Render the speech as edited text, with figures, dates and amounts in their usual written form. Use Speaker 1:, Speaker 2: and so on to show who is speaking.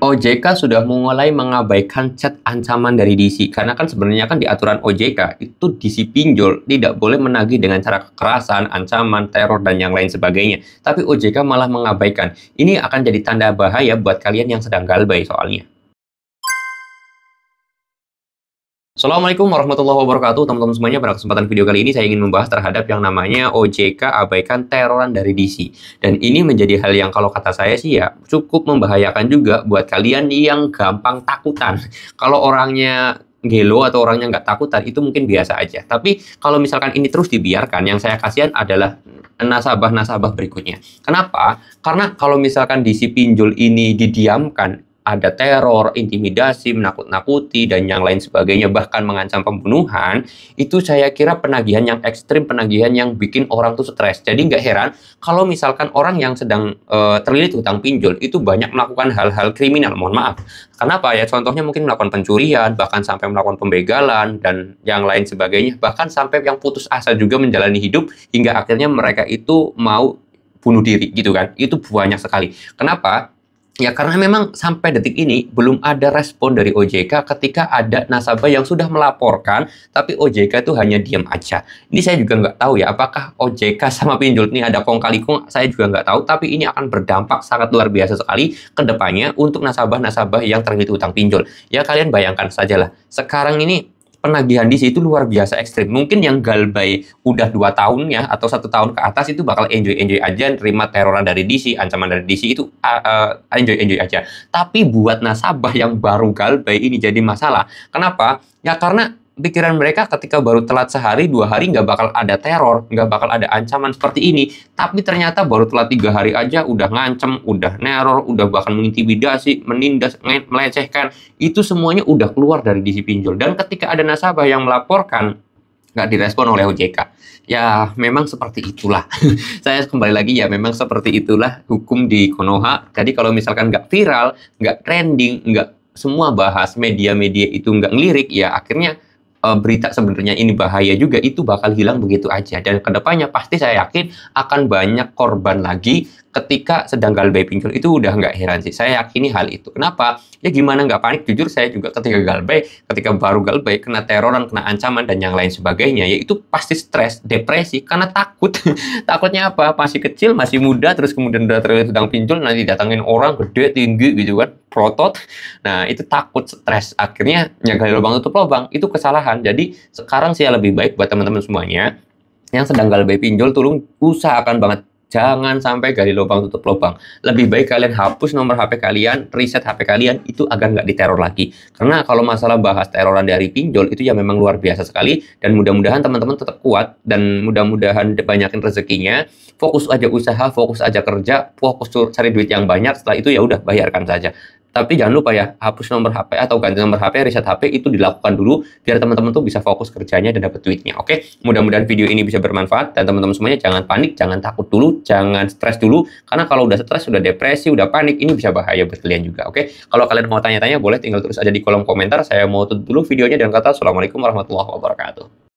Speaker 1: OJK sudah mulai mengabaikan chat ancaman dari DC karena kan sebenarnya kan di aturan OJK itu DC pinjol tidak boleh menagih dengan cara kekerasan, ancaman, teror dan yang lain sebagainya. Tapi OJK malah mengabaikan. Ini akan jadi tanda bahaya buat kalian yang sedang galbay soalnya. Assalamualaikum warahmatullahi wabarakatuh teman-teman semuanya. Pada kesempatan video kali ini saya ingin membahas terhadap yang namanya OJK abaikan teroran dari DC. Dan ini menjadi hal yang kalau kata saya sih ya cukup membahayakan juga buat kalian yang gampang takutan. Kalau orangnya gelo atau orangnya nggak takutan itu mungkin biasa aja. Tapi kalau misalkan ini terus dibiarkan, yang saya kasihan adalah nasabah-nasabah berikutnya. Kenapa? Karena kalau misalkan DC pinjol ini didiamkan, ada teror, intimidasi, menakut-nakuti, dan yang lain sebagainya, bahkan mengancam pembunuhan, itu saya kira penagihan yang ekstrim, penagihan yang bikin orang tuh stres. Jadi nggak heran kalau misalkan orang yang sedang terlilit hutang pinjol itu banyak melakukan hal-hal kriminal, mohon maaf. Kenapa ya? Contohnya mungkin melakukan pencurian, bahkan sampai melakukan pembegalan, dan yang lain sebagainya, bahkan sampai yang putus asa juga menjalani hidup, hingga akhirnya mereka itu mau bunuh diri, gitu kan. Itu banyak sekali. Kenapa? Ya karena memang sampai detik ini belum ada respon dari OJK ketika ada nasabah yang sudah melaporkan, tapi OJK itu hanya diam aja. Ini saya juga nggak tahu ya, apakah OJK sama pinjol ini ada kong kali kong, saya juga nggak tahu, tapi ini akan berdampak sangat luar biasa sekali ke depannya untuk nasabah-nasabah yang terlilit utang pinjol. Ya kalian bayangkan sajalah, sekarang ini penagihan di situ luar biasa ekstrim. Mungkin yang galbay udah 2 tahun ya atau 1 tahun ke atas itu bakal enjoy aja nerima teroran dari DC, ancaman dari DC itu enjoy aja. Tapi buat nasabah yang baru galbay ini jadi masalah. Kenapa? Ya karena pikiran mereka ketika baru telat sehari 2 hari nggak bakal ada teror, nggak bakal ada ancaman seperti ini. Tapi ternyata baru telat 3 hari aja udah ngancem, udah neror, udah bahkan mengintimidasi, menindas, melecehkan. Itu semuanya udah keluar dari DC pinjol. Dan ketika ada nasabah yang melaporkan, nggak direspon oleh OJK. Ya memang seperti itulah. Saya kembali lagi ya, memang seperti itulah hukum di Konoha. Jadi kalau misalkan nggak viral, nggak trending, nggak semua bahas, media-media itu nggak ngelirik, ya akhirnya berita sebenarnya ini bahaya juga itu bakal hilang begitu aja. Dan kedepannya pasti saya yakin akan banyak korban lagi ketika sedang galbay pinjol. Itu udah nggak heran sih, saya yakini hal itu. Kenapa? Ya gimana nggak panik, jujur saya juga ketika galbay, ketika baru galbay kena teroran, kena ancaman dan yang lain sebagainya, ya itu pasti stres, depresi karena takut. Takutnya apa? Masih kecil, masih muda, terus kemudian udah terlilit hutang pinjol, nanti datangin orang gede tinggi gitu kan, protot. Nah itu takut, stres, akhirnya ya gali lubang tutup lubang. Itu kesalahan. Jadi sekarang sih lebih baik buat teman-teman semuanya yang sedang galbay pinjol, tolong usahakan banget jangan sampai gali lubang tutup lubang. Lebih baik kalian hapus nomor HP kalian, reset HP kalian itu agar nggak diteror lagi. Karena kalau masalah bahas teroran dari pinjol itu ya memang luar biasa sekali. Dan mudah-mudahan teman-teman tetap kuat dan mudah-mudahan banyakin rezekinya. Fokus aja usaha, fokus aja kerja, fokus cari duit yang banyak. Setelah itu ya udah bayarkan saja. Tapi jangan lupa ya, hapus nomor HP atau ganti nomor HP, reset HP itu dilakukan dulu biar teman-teman tuh bisa fokus kerjanya dan dapat duitnya. Oke, mudah-mudahan video ini bisa bermanfaat dan teman-teman semuanya jangan panik, jangan takut dulu, jangan stres dulu karena kalau udah stres, udah depresi, udah panik ini bisa bahaya buat kalian juga. Oke, kalau kalian mau tanya-tanya boleh tinggal tulis aja di kolom komentar. Saya mau tutup dulu videonya dengan kata Assalamualaikum warahmatullahi wabarakatuh.